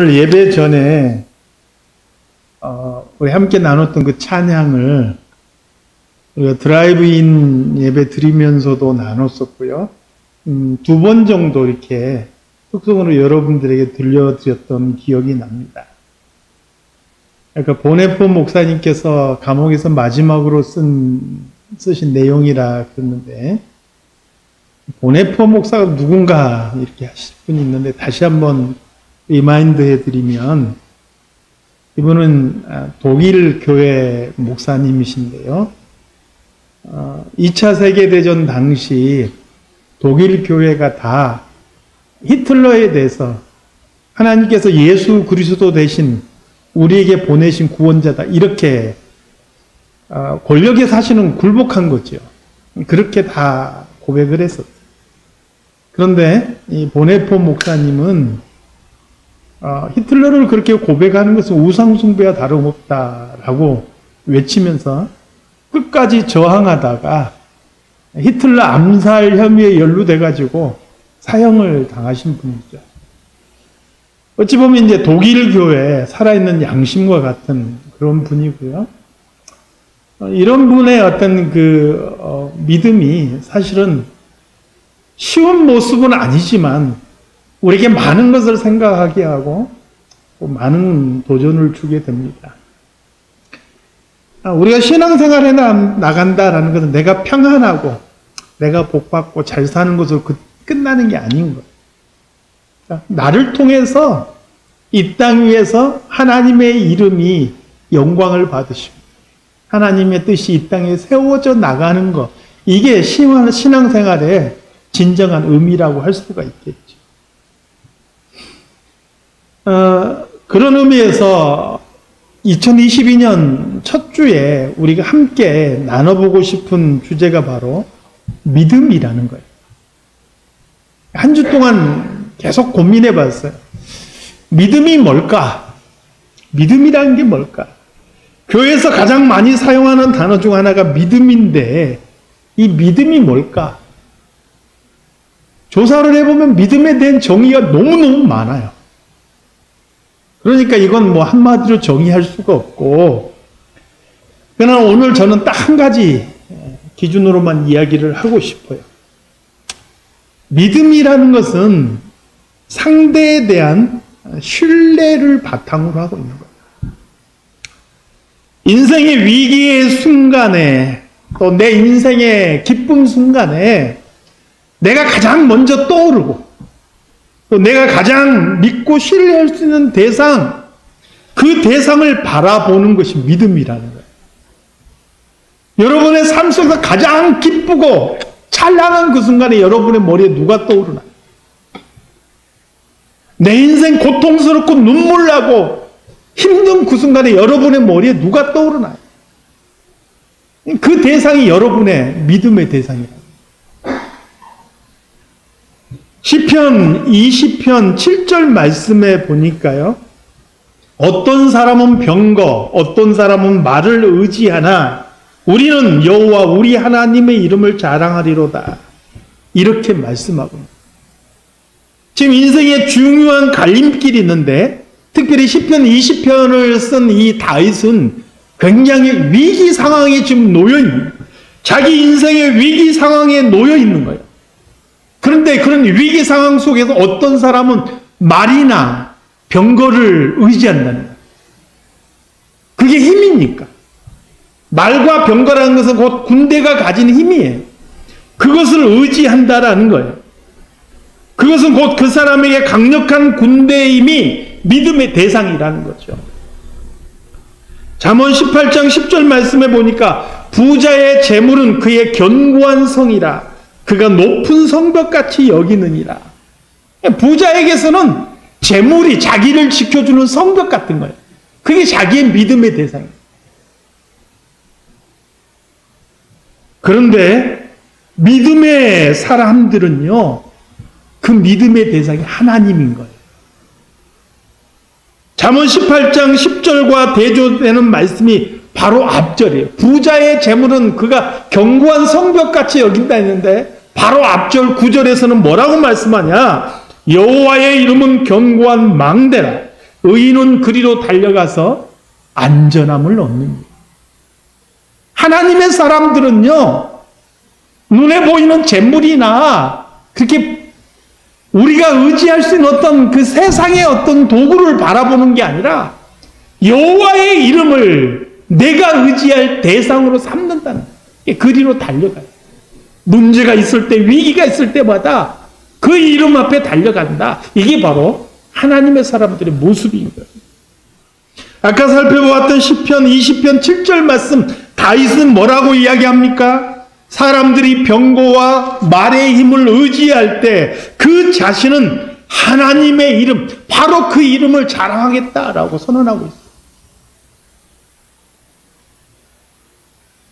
오늘 예배 전에 우리 함께 나눴던 그 찬양을 우리가 드라이브인 예배 드리면서도 나눴었고요. 2번 정도 이렇게 속성으로 여러분들에게 들려드렸던 기억이 납니다. 그러니까 보네포 목사님께서 감옥에서 마지막으로 쓰신 내용이라 그랬는데, 보네포 목사가 누군가 이렇게 하실 분이 있는데 다시 한번 리마인드 해드리면, 이분은 독일 교회 목사님이신데요. 2차 세계대전 당시 독일 교회가 다 히틀러에 대해서 하나님께서 예수 그리스도 대신 우리에게 보내신 구원자다, 이렇게 권력의 사실은 굴복한 거죠. 그렇게 다 고백을 했었어요. 그런데 이 보네포 목사님은 히틀러를 그렇게 고백하는 것은 우상숭배와 다름없다라고 외치면서 끝까지 저항하다가 히틀러 암살 혐의에 연루돼가지고 사형을 당하신 분이죠. 어찌 보면 이제 독일 교회 살아있는 양심과 같은 그런 분이고요. 이런 분의 어떤 믿음이 사실은 쉬운 모습은 아니지만 우리에게 많은 것을 생각하게 하고 많은 도전을 주게 됩니다. 우리가 신앙생활에 나간다라는 것은 내가 평안하고 내가 복받고 잘 사는 것으로 끝나는 게 아닌 거예요. 나를 통해서 이 땅 위에서 하나님의 이름이 영광을 받으시고 하나님의 뜻이 이 땅에 세워져 나가는 것, 이게 신앙생활의 진정한 의미라고 할 수가 있겠죠. 그런 의미에서 2022년 첫 주에 우리가 함께 나눠보고 싶은 주제가 바로 믿음이라는 거예요. 한 주 동안 계속 고민해 봤어요. 믿음이 뭘까? 믿음이라는 게 뭘까? 교회에서 가장 많이 사용하는 단어 중 하나가 믿음인데, 이 믿음이 뭘까? 조사를 해보면 믿음에 대한 정의가 너무너무 많아요. 그러니까 이건 뭐 한마디로 정의할 수가 없고, 그러나 오늘 저는 딱 한 가지 기준으로만 이야기를 하고 싶어요. 믿음이라는 것은 상대에 대한 신뢰를 바탕으로 하고 있는 거예요. 인생의 위기의 순간에, 또 내 인생의 기쁨 순간에 내가 가장 먼저 떠오르고 또 내가 가장 믿고 신뢰할 수 있는 대상, 그 대상을 바라보는 것이 믿음이라는 거예요. 여러분의 삶 속에서 가장 기쁘고 찬란한 그 순간에 여러분의 머리에 누가 떠오르나요? 내 인생 고통스럽고 눈물나고 힘든 그 순간에 여러분의 머리에 누가 떠오르나요? 그 대상이 여러분의 믿음의 대상이에요. 시편 20편 7절 말씀에 보니까요, 어떤 사람은 병거, 어떤 사람은 말을 의지하나 우리는 여호와 우리 하나님의 이름을 자랑하리로다, 이렇게 말씀하고 있습니다. 지금 인생에 중요한 갈림길이 있는데, 특별히 시편 20편을 쓴 이 다윗은 굉장히 위기 상황에 지금 놓여 있는 거예요. 자기 인생의 위기 상황에 놓여 있는 거예요. 그런데 그런 위기 상황 속에서 어떤 사람은 말이나 병거를 의지한다는 거예요. 그게 힘입니까? 말과 병거라는 것은 곧 군대가 가진 힘이에요. 그것을 의지한다라는 거예요. 그것은 곧 그 사람에게 강력한 군대의 힘이 믿음의 대상이라는 거죠. 잠언 18장 10절 말씀에 보니까 부자의 재물은 그의 견고한 성이라 그가 높은 성벽같이 여기느니라. 부자에게서는 재물이 자기를 지켜주는 성벽 같은 거예요. 그게 자기의 믿음의 대상이에요. 그런데 믿음의 사람들은요, 그 믿음의 대상이 하나님인 거예요. 잠언 18장 10절과 대조되는 말씀이 바로 앞절이에요. 부자의 재물은 그가 견고한 성벽같이 여긴다 했는데, 바로 앞절 9절에서는 뭐라고 말씀하냐? 여호와의 이름은 견고한 망대라. 의인은 그리로 달려가서 안전함을 얻습니다. 하나님의 사람들은요, 눈에 보이는 재물이나 그렇게 우리가 의지할 수 있는 어떤 그 세상의 어떤 도구를 바라보는 게 아니라 여호와의 이름을 내가 의지할 대상으로 삼는다는 거예요. 그리로 달려가요. 문제가 있을 때, 위기가 있을 때마다 그 이름 앞에 달려간다. 이게 바로 하나님의 사람들의 모습인 거예요. 아까 살펴보았던 시편 20편 7절 말씀, 다윗은 뭐라고 이야기합니까? 사람들이 병거와 말의 힘을 의지할 때 그 자신은 하나님의 이름, 바로 그 이름을 자랑하겠다라고 선언하고 있어요.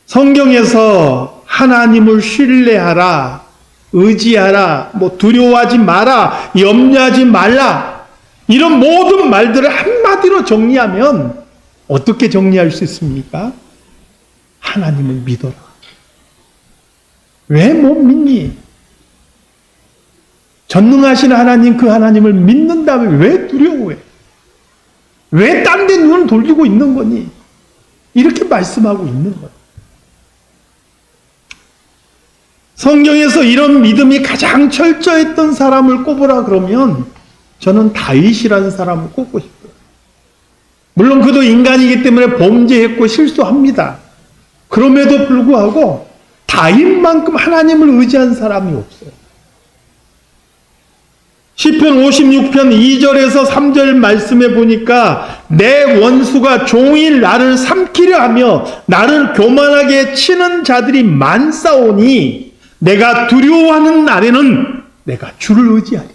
성경에서 하나님을 신뢰하라, 의지하라, 두려워하지 마라, 염려하지 말라, 이런 모든 말들을 한마디로 정리하면 어떻게 정리할 수 있습니까? 하나님을 믿어라. 왜 못 믿니? 전능하신 하나님, 그 하나님을 믿는다면 왜 두려워해? 왜 딴 데 눈을 돌리고 있는 거니? 이렇게 말씀하고 있는 거예요. 성경에서 이런 믿음이 가장 철저했던 사람을 꼽으라 그러면 저는 다윗이라는 사람을 꼽고 싶어요. 물론 그도 인간이기 때문에 범죄했고 실수합니다. 그럼에도 불구하고 다윗만큼 하나님을 의지한 사람이 없어요. 시편 56편 2절에서 3절 말씀에 보니까 내 원수가 종일 나를 삼키려 하며 나를 교만하게 치는 자들이 많사오니 내가 두려워하는 날에는 내가 주를 의지하리.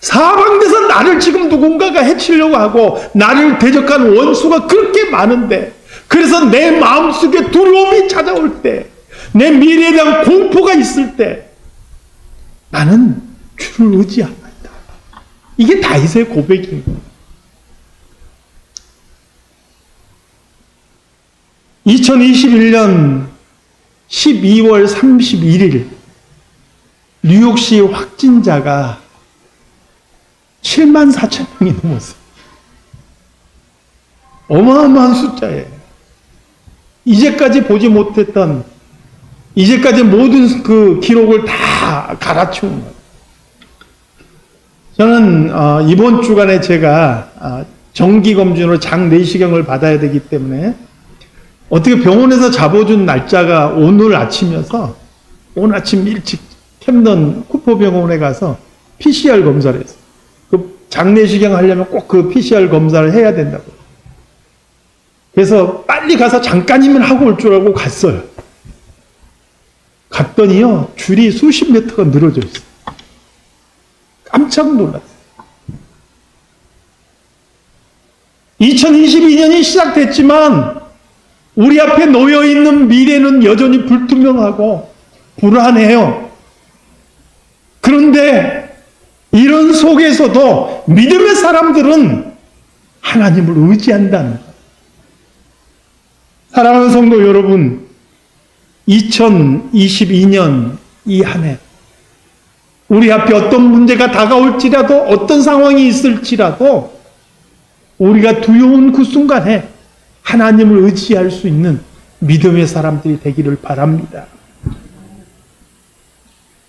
사방에서 나를 지금 누군가가 해치려고 하고 나를 대적하는 원수가 그렇게 많은데, 그래서 내 마음속에 두려움이 찾아올 때, 내 미래에 대한 공포가 있을 때 나는 주를 의지한다. 이게 다윗의 고백인 거예요. 2021년 12월 31일 뉴욕시 확진자가 7만 4천 명이 넘었어요. 어마어마한 숫자예요. 이제까지 보지 못했던, 이제까지 모든 그 기록을 다 갈아치운 거예요. 저는 이번 주간에 제가 정기검진으로 장 내시경을 받아야 되기 때문에 어떻게 병원에서 잡아준 날짜가 오늘 아침이어서 오늘 아침 일찍 캠던 쿠퍼병원에 가서 PCR 검사를 했어요. 그 장내시경 하려면 꼭 그 PCR 검사를 해야 된다고. 그래서 빨리 가서 잠깐이면 하고 올 줄 알고 갔어요. 갔더니요, 줄이 수십 미터가 늘어져 있어요. 깜짝 놀랐어요. 2022년이 시작됐지만 우리 앞에 놓여있는 미래는 여전히 불투명하고 불안해요. 그런데 이런 속에서도 믿음의 사람들은 하나님을 의지한다는 거예요. 사랑하는 성도 여러분, 2022년 이 한 해 우리 앞에 어떤 문제가 다가올지라도, 어떤 상황이 있을지라도 우리가 두려운 그 순간에 하나님을 의지할 수 있는 믿음의 사람들이 되기를 바랍니다.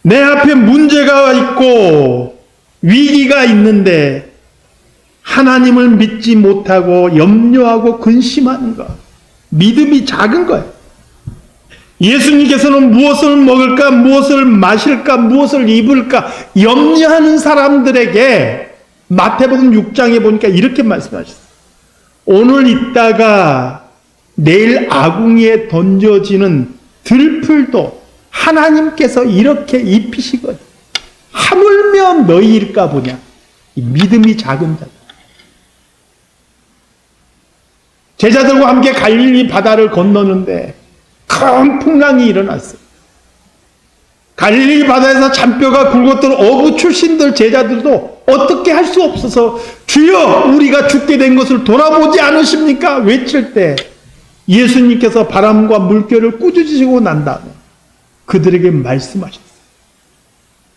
내 앞에 문제가 있고 위기가 있는데 하나님을 믿지 못하고 염려하고 근심하는 것, 믿음이 작은 거예요. 예수님께서는 무엇을 먹을까, 무엇을 마실까, 무엇을 입을까 염려하는 사람들에게 마태복음 6장에 보니까 이렇게 말씀하셨어요. 오늘 있다가 내일 아궁이에 던져지는 들풀도 하나님께서 이렇게 입히시거든. 하물며 너희일까 보냐. 이 믿음이 작은 자들. 제자들과 함께 갈릴리 바다를 건너는데 큰 풍랑이 일어났어요. 갈릴리 바다에서 잔뼈가 굵었던 어부 출신들 제자들도 어떻게 할 수 없어서 주여 우리가 죽게 된 것을 돌아보지 않으십니까? 외칠 때 예수님께서 바람과 물결을 꾸짖으시고 난 다음에 그들에게 말씀하셨어요.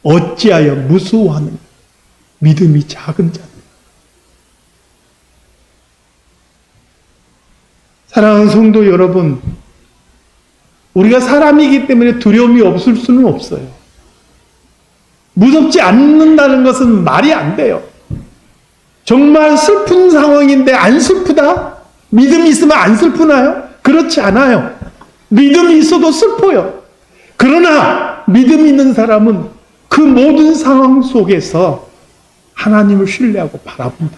어찌하여 무수워하는 믿음이 작은 자들. 사랑하는 성도 여러분, 우리가 사람이기 때문에 두려움이 없을 수는 없어요. 무섭지 않는다는 것은 말이 안 돼요. 정말 슬픈 상황인데 안 슬프다? 믿음이 있으면 안 슬프나요? 그렇지 않아요. 믿음이 있어도 슬퍼요. 그러나 믿음 있는 사람은 그 모든 상황 속에서 하나님을 신뢰하고 바라본다.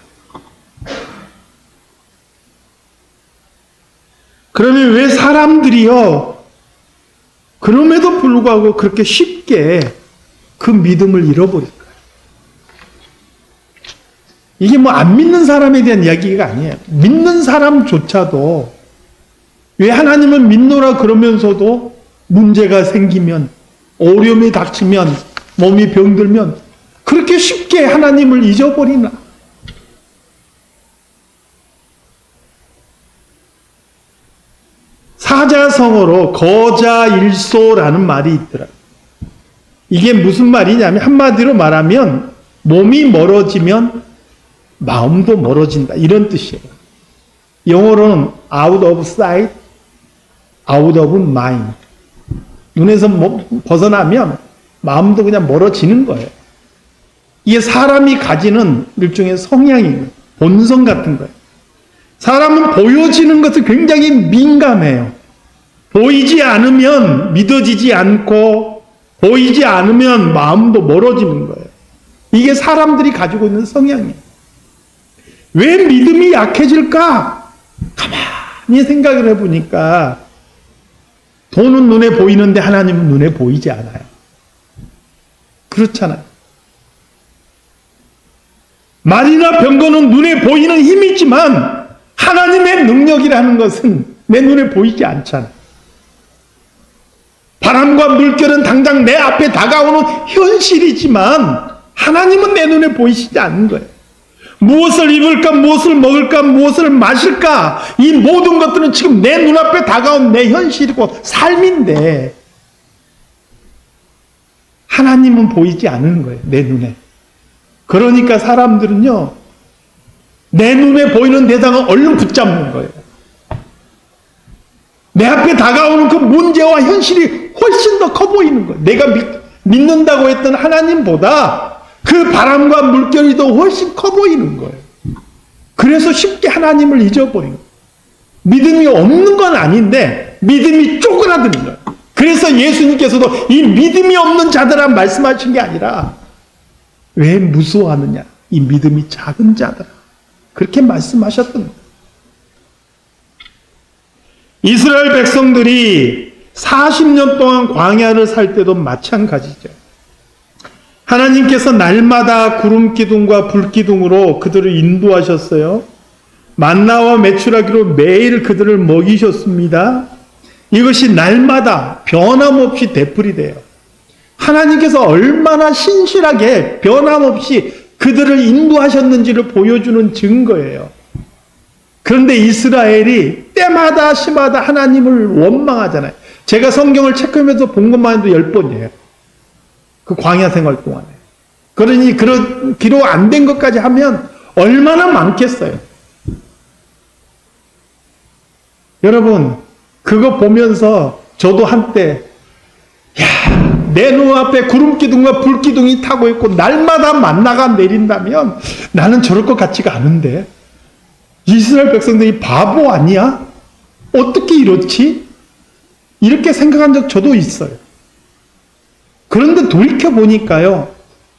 그러면 왜 사람들이요, 그럼에도 불구하고 그렇게 쉽게 그 믿음을 잃어버릴까요? 이게 뭐 안 믿는 사람에 대한 이야기가 아니에요. 믿는 사람조차도 왜 하나님을 믿노라 그러면서도 문제가 생기면, 어려움이 닥치면, 몸이 병들면 그렇게 쉽게 하나님을 잊어버리나? 사자성어로 거자일소라는 말이 있더라고요. 이게 무슨 말이냐면 한마디로 말하면 몸이 멀어지면 마음도 멀어진다, 이런 뜻이에요. 영어로는 out of sight, out of mind. 눈에서 벗어나면 마음도 그냥 멀어지는 거예요. 이게 사람이 가지는 일종의 성향이에요. 본성 같은 거예요. 사람은 보여지는 것을 굉장히 민감해요. 보이지 않으면 믿어지지 않고 보이지 않으면 마음도 멀어지는 거예요. 이게 사람들이 가지고 있는 성향이에요. 왜 믿음이 약해질까? 가만히 생각을 해보니까 돈은 눈에 보이는데 하나님은 눈에 보이지 않아요. 그렇잖아요. 말이나 병거는 눈에 보이는 힘이지만 하나님의 능력이라는 것은 내 눈에 보이지 않잖아요. 바람과 물결은 당장 내 앞에 다가오는 현실이지만 하나님은 내 눈에 보이시지 않는 거예요. 무엇을 입을까, 무엇을 먹을까, 무엇을 마실까, 이 모든 것들은 지금 내 눈앞에 다가온 내 현실이고 삶인데 하나님은 보이지 않는 거예요. 내 눈에. 그러니까 사람들은요, 내 눈에 보이는 대상을 얼른 붙잡는 거예요. 내 앞에 다가오는 그 문제와 현실이 훨씬 더 커 보이는 거예요. 내가 믿는다고 했던 하나님보다 그 바람과 물결이 더 훨씬 커 보이는 거예요. 그래서 쉽게 하나님을 잊어버린 거예요. 믿음이 없는 건 아닌데 믿음이 쪼그라드는 거예요. 그래서 예수님께서도 이 믿음이 없는 자들아 말씀하신 게 아니라 왜 무서워하느냐, 이 믿음이 작은 자들아, 그렇게 말씀하셨던 거예요. 이스라엘 백성들이 40년 동안 광야를 살 때도 마찬가지죠. 하나님께서 날마다 구름 기둥과 불 기둥으로 그들을 인도하셨어요. 만나와 메추라기로 매일 그들을 먹이셨습니다. 이것이 날마다 변함없이 되풀이 돼요. 하나님께서 얼마나 신실하게 변함없이 그들을 인도하셨는지를 보여주는 증거예요. 그런데 이스라엘이 때마다 시마다 하나님을 원망하잖아요. 제가 성경을 체크하면서 본 것만 해도 10번이에요. 그 광야 생활 동안에. 그러니 그런 기록 안 된 것까지 하면 얼마나 많겠어요. 여러분, 그거 보면서 저도 한때 내 눈앞에 구름 기둥과 불 기둥이 타고 있고 날마다 만나가 내린다면 나는 저럴 것 같지가 않은데 이스라엘 백성들이 바보 아니야? 어떻게 이렇지? 이렇게 생각한 적 저도 있어요. 그런데 돌이켜보니까요,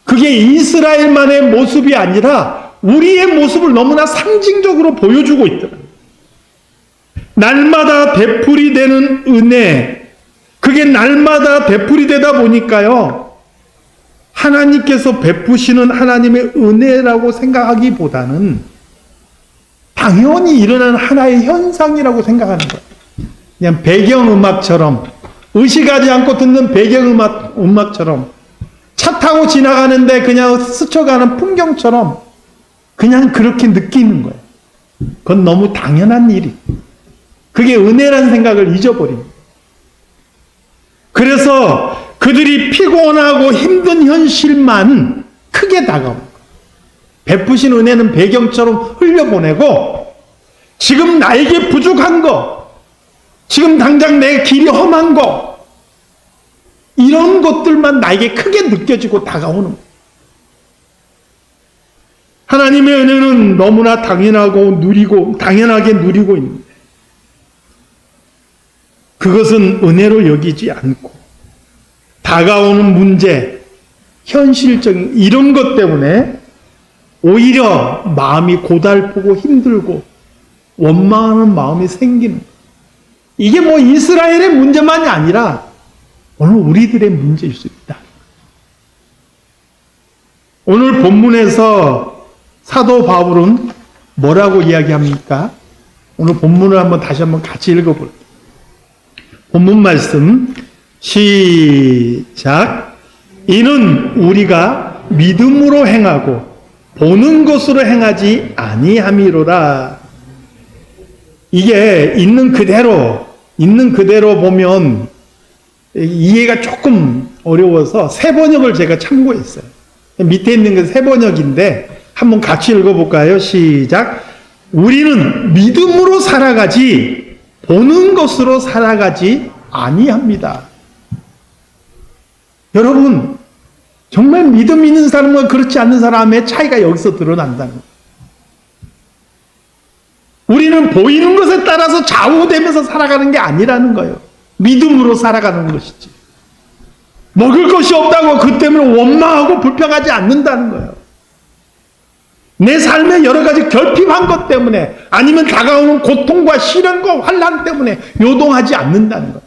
그게 이스라엘만의 모습이 아니라 우리의 모습을 너무나 상징적으로 보여주고 있더라고요. 날마다 되풀이 되는 은혜, 그게 날마다 되풀이 되다 보니까요, 하나님께서 베푸시는 하나님의 은혜라고 생각하기보다는 당연히 일어나는 하나의 현상이라고 생각하는 거예요. 그냥 배경음악처럼, 의식하지 않고 듣는 배경음악처럼, 차 타고 지나가는데 그냥 스쳐가는 풍경처럼 그냥 그렇게 느끼는 거예요. 그건 너무 당연한 일이. 그게 은혜라는 생각을 잊어버립니다. 그래서 그들이 피곤하고 힘든 현실만 크게 다가옵니다. 베푸신 은혜는 배경처럼 흘려보내고 지금 나에게 부족한 거, 지금 당장 내 길이 험한 거, 이런 것들만 나에게 크게 느껴지고 다가오는 거예요. 하나님의 은혜는 너무나 당연하게 누리고 있는데, 그것은 은혜로 여기지 않고, 다가오는 문제, 현실적인 이런 것 때문에 오히려 마음이 고달프고 힘들고 원망하는 마음이 생기는 거예요. 이게 뭐 이스라엘의 문제만이 아니라 오늘 우리들의 문제일 수 있다. 오늘 본문에서 사도 바울은 뭐라고 이야기합니까? 오늘 본문을 다시 한번 같이 읽어볼게요. 본문 말씀 시작. 이는 우리가 믿음으로 행하고 보는 것으로 행하지 아니함이로라. 이게 있는 그대로 보면 이해가 조금 어려워서 새 번역을 제가 참고했어요. 밑에 있는 건 새 번역인데 한번 같이 읽어볼까요? 시작. 우리는 믿음으로 살아가지 보는 것으로 살아가지 아니합니다. 여러분, 정말 믿음 있는 사람과 그렇지 않는 사람의 차이가 여기서 드러난다는 거예요. 우리는 보이는 것에 따라서 좌우되면서 살아가는 게 아니라는 거예요. 믿음으로 살아가는 것이지. 먹을 것이 없다고 그 때문에 원망하고 불평하지 않는다는 거예요. 내 삶에 여러 가지 결핍한 것 때문에 아니면 다가오는 고통과 시련과 환난 때문에 요동하지 않는다는 거예요.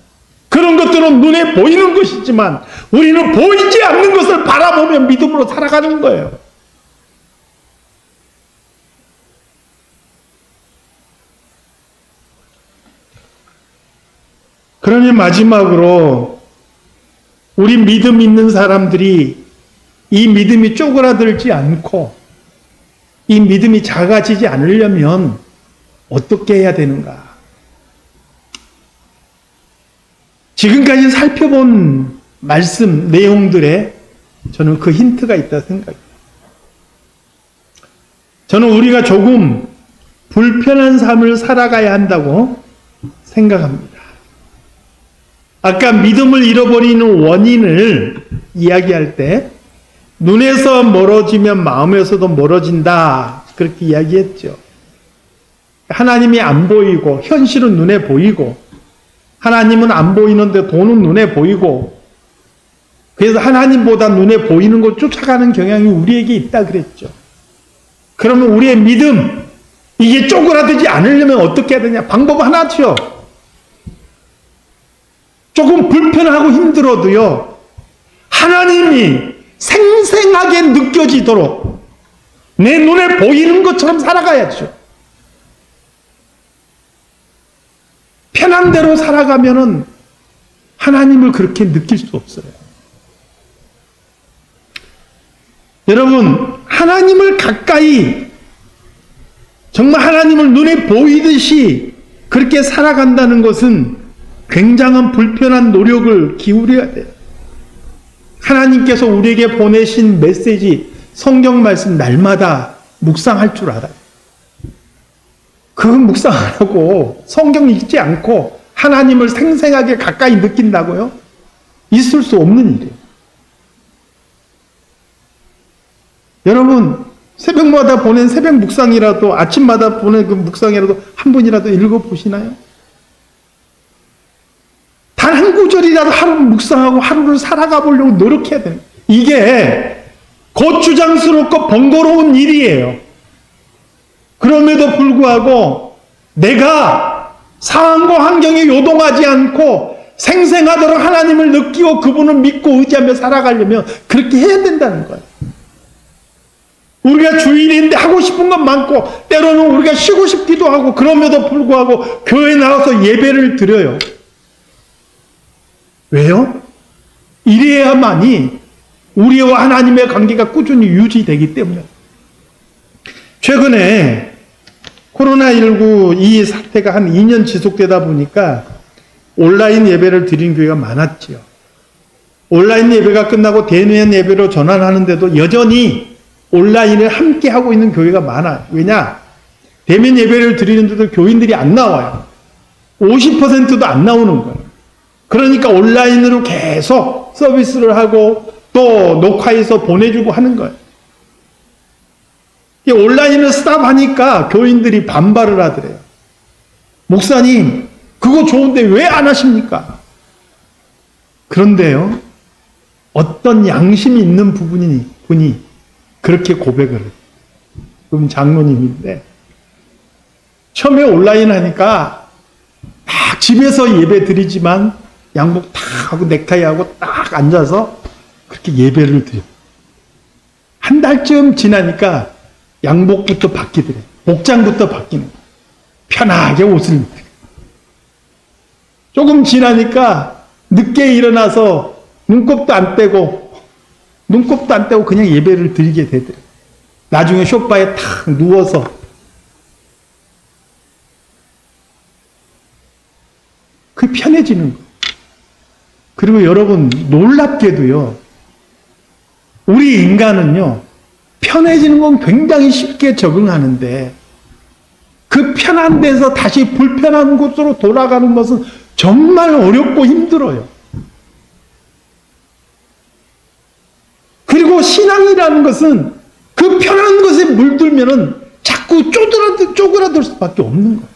그런 것들은 눈에 보이는 것이지만 우리는 보이지 않는 것을 바라보며 믿음으로 살아가는 거예요. 그러니 마지막으로 우리 믿음 있는 사람들이 이 믿음이 쪼그라들지 않고 이 믿음이 작아지지 않으려면 어떻게 해야 되는가? 지금까지 살펴본 말씀 내용들에 저는 그 힌트가 있다 생각해요. 저는 우리가 조금 불편한 삶을 살아가야 한다고 생각합니다. 아까 믿음을 잃어버리는 원인을 이야기할 때 눈에서 멀어지면 마음에서도 멀어진다 그렇게 이야기했죠. 하나님이 안 보이고 현실은 눈에 보이고 하나님은 안 보이는데 돈은 눈에 보이고 그래서 하나님보다 눈에 보이는 걸 쫓아가는 경향이 우리에게 있다 그랬죠. 그러면 우리의 믿음 이게 쪼그라들지 않으려면 어떻게 해야 되냐? 방법 하나죠. 조금 불편하고 힘들어도요, 하나님이 생생하게 느껴지도록 내 눈에 보이는 것처럼 살아가야죠. 편한 대로 살아가면은 하나님을 그렇게 느낄 수 없어요. 여러분, 하나님을 가까이 정말 하나님을 눈에 보이듯이 그렇게 살아간다는 것은 굉장한 불편한 노력을 기울여야 돼요. 하나님께서 우리에게 보내신 메시지, 성경 말씀 날마다 묵상할 줄 알아요. 그 묵상 안 하고 성경 읽지 않고 하나님을 생생하게 가까이 느낀다고요? 있을 수 없는 일이에요. 여러분, 새벽마다 보낸 새벽 묵상이라도 아침마다 보낸 그 묵상이라도 한 번이라도 읽어보시나요? 단 한 구절이라도 하루를 묵상하고 하루를 살아가 보려고 노력해야 돼요. 이게 거추장스럽고 번거로운 일이에요. 그럼에도 불구하고 내가 상황과 환경에 요동하지 않고 생생하도록 하나님을 느끼고 그분을 믿고 의지하며 살아가려면 그렇게 해야 된다는 거예요. 우리가 주일인데 하고 싶은 건 많고 때로는 우리가 쉬고 싶기도 하고 그럼에도 불구하고 교회에 나와서 예배를 드려요. 왜요? 이래야만이 우리와 하나님의 관계가 꾸준히 유지되기 때문에. 최근에 코로나19 이 사태가 한 2년 지속되다 보니까 온라인 예배를 드린 교회가 많았지요. 온라인 예배가 끝나고 대면 예배로 전환하는데도 여전히 온라인을 함께 하고 있는 교회가 많아요. 왜냐? 대면 예배를 드리는데도 교인들이 안 나와요. 50%도 안 나오는 거예요. 그러니까 온라인으로 계속 서비스를 하고 또 녹화해서 보내주고 하는 거예요. 온라인을 스탑하니까 교인들이 반발을 하더래요. 목사님, 그거 좋은데 왜 안 하십니까? 그런데요, 어떤 양심이 있는 분이 그렇게 고백을 해요. 그분 장로님인데, 처음에 온라인 하니까 딱 집에서 예배 드리지만 양복 탁 하고 넥타이 하고 딱 앉아서 그렇게 예배를 드려요. 한 달쯤 지나니까 양복부터 바뀌더래요. 복장부터 바뀌는 거예요. 편하게 옷을 입고. 조금 지나니까 늦게 일어나서 눈곱도 안 떼고 그냥 예배를 드리게 되더래요. 나중에 소파에 탁 누워서 그게 편해지는 거예요. 그리고 여러분, 놀랍게도요, 우리 인간은요, 편해지는 건 굉장히 쉽게 적응하는데 그 편한 데서 다시 불편한 곳으로 돌아가는 것은 정말 어렵고 힘들어요. 그리고 신앙이라는 것은 그 편한 것에 물들면은 자꾸 쪼그라들 수밖에 없는 거예요.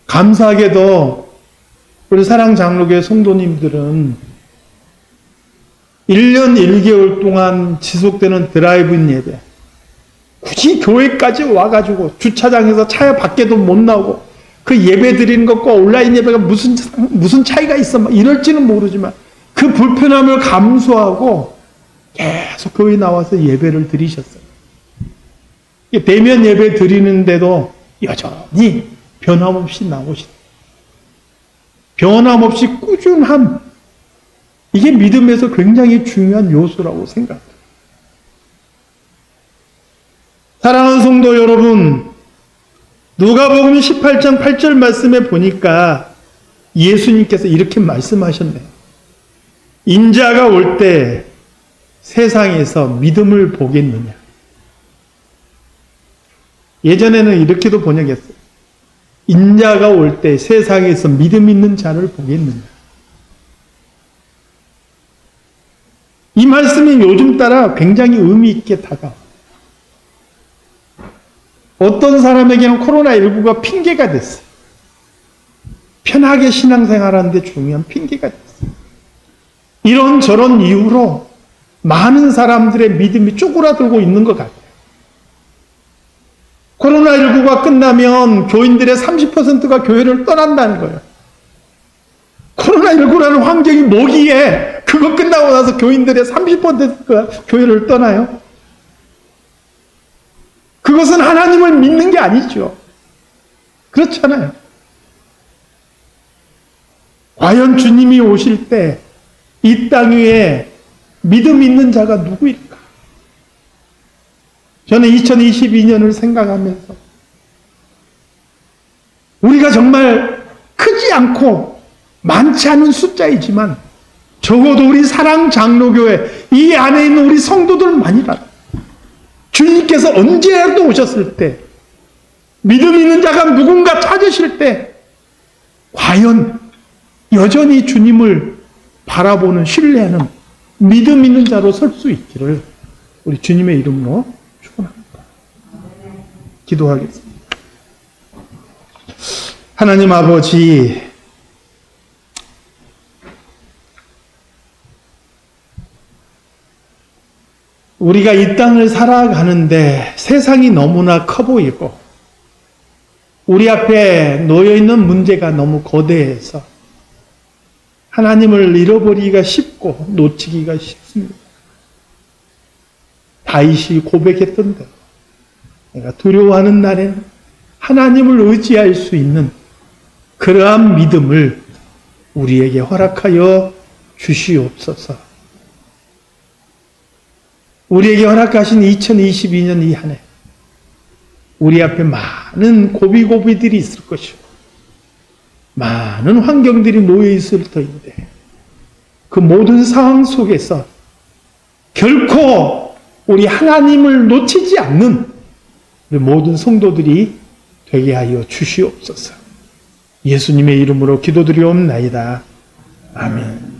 감사하게도 우리 사랑장로교회 성도님들은 1년 1개월 동안 지속되는 드라이브인 예배, 굳이 교회까지 와가지고 주차장에서 차 밖에도 못 나오고 그 예배 드리는 것과 온라인 예배가 무슨 차이가 있어 이럴지는 모르지만 그 불편함을 감수하고 계속 교회 나와서 예배를 드리셨어요. 대면 예배 드리는데도 여전히 변함없이 나오시다. 변함없이 꾸준함, 이게 믿음에서 굉장히 중요한 요소라고 생각합니다. 사랑하는 성도 여러분, 누가복음 18장 8절 말씀에 보니까 예수님께서 이렇게 말씀하셨네요. 인자가 올 때 세상에서 믿음을 보겠느냐. 예전에는 이렇게도 번역했어요. 인자가 올 때 세상에서 믿음 있는 자를 보겠느냐. 이 말씀이 요즘 따라 굉장히 의미 있게 다가와요. 어떤 사람에게는 코로나19가 핑계가 됐어요. 편하게 신앙생활하는데 중요한 핑계가 됐어요. 이런저런 이유로 많은 사람들의 믿음이 쪼그라들고 있는 것 같아요. 코로나19가 끝나면 교인들의 30%가 교회를 떠난다는 거예요. 코로나19라는 환경이 뭐기에 그거 끝나고 나서 교인들의 30%가 교회를 떠나요? 그것은 하나님을 믿는 게 아니죠. 그렇잖아요. 과연 주님이 오실 때 이 땅 위에 믿음 있는 자가 누구일까? 저는 2022년을 생각하면서 우리가 정말 크지 않고 많지 않은 숫자이지만 적어도 우리 사랑장로교회 이 안에 있는 우리 성도들만이라도 주님께서 언제라도 오셨을 때 믿음 있는 자가 누군가 찾으실 때 과연 여전히 주님을 바라보는 신뢰하는 믿음 있는 자로 설 수 있기를 우리 주님의 이름으로 축원합니다. 기도하겠습니다. 하나님 아버지, 우리가 이 땅을 살아가는데 세상이 너무나 커 보이고 우리 앞에 놓여있는 문제가 너무 거대해서 하나님을 잃어버리기가 쉽고 놓치기가 쉽습니다. 다윗이 고백했던 대로 내가 두려워하는 날에는 하나님을 의지할 수 있는 그러한 믿음을 우리에게 허락하여 주시옵소서. 우리에게 허락하신 2022년 이 한 해 우리 앞에 많은 고비고비들이 있을 것이고 많은 환경들이 놓여 있을 터인데 그 모든 상황 속에서 결코 우리 하나님을 놓치지 않는 우리 모든 성도들이 되게 하여 주시옵소서. 예수님의 이름으로 기도드리옵나이다. 아멘.